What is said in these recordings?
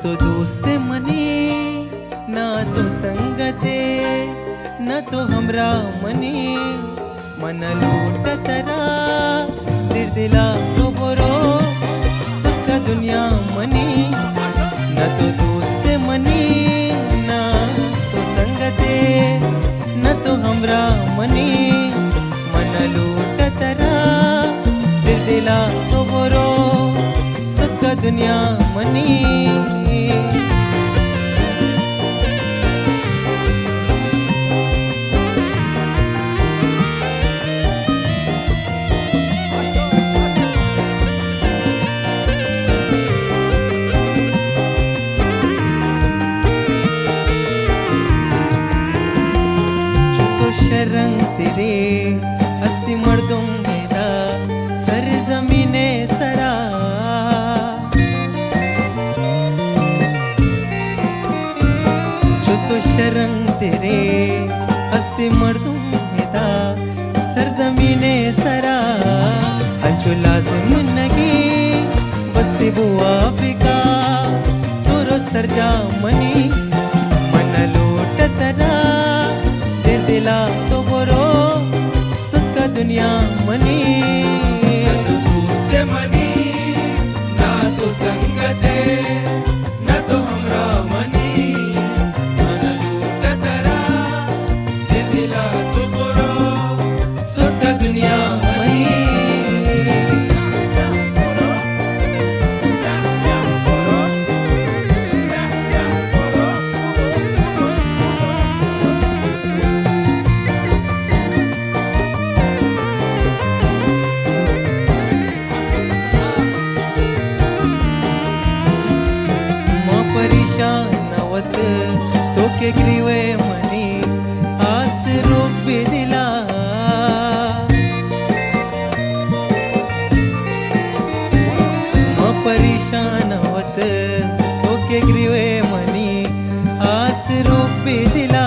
तो दोस्ते मनी ना तो संगते न तो हमरा मनी मन लूट तरा सिर दिला तो बोरो सबका दुनिया मनी न तो दोस्ते मनी ना तो संगते न तो हमरा मनी मन लूट तरा सिर दिला तो बोरो सबका दुनिया मनी रंग तेरे हस्ती मर्दों बेदा सर जमीने सरा जो तो शरंग तेरे हस्ती मर्दों बेदा सर जमीने सरा हंचो लाजिम नगी बस्ती बुआ बिका सोरो सरजा मनी मन लोट तरा दिला तो बोरो सबका दुनिया मनी तो दूसरे मनी ना तो संगते न तो हमरा मनी मन लूट तरा से दिला तो बोरो सबका दुनिया मनी नवत तो के ग्रीवे मनी आस रूप दिला परेशान होत तो के ग्रीवे मनी आस रूप दिला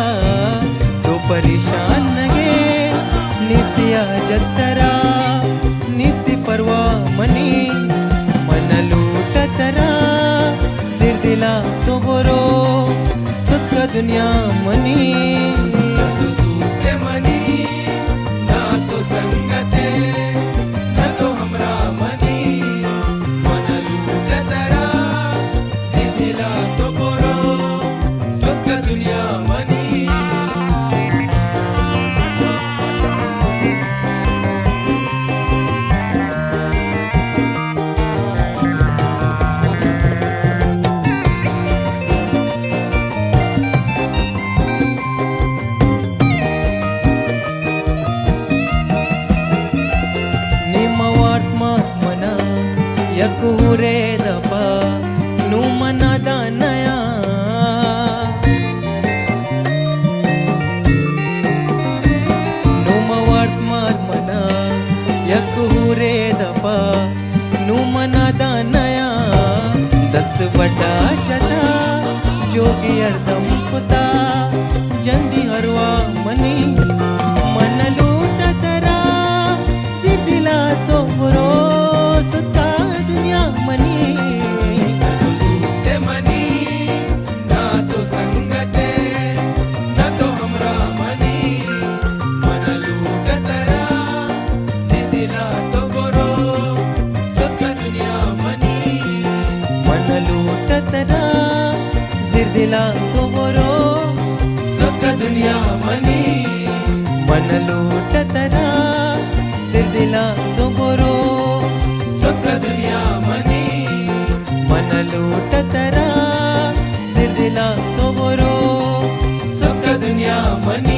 तो परेशान नगे निस्या जतरा निस्ती परवा मनी मन लूट तरा सिर दिला तो बोरो सबका दुनिया मनी तो दूसरे मनी ना तो संगते न तो हमरा मनी मन लूट तरा से दिला तो बोरो सबका दुनिया मनी यकुरे दपा नु मना दानया नु मवार्त मार मना यकुरे दपा नु मना दानया दस्त बटा जता जोगी अर्दम कुता जंदी हरवा मनी मन लूट तरा सिर दिला तो बुरो मनी तो दूसरे मनी ना तो संगते न तो हमरा मनी मन लूट तरा से दिला तो बोरो सबका दुनिया मनी मन लूट तरा सिर दिला तो बोरो सबका दुनिया मनी मन लूट तरा सिर दिला तो बोरो सबका दुनिया मनी मन लूट तरा सिर दिला तो बोरो सबका दुनिया मनी।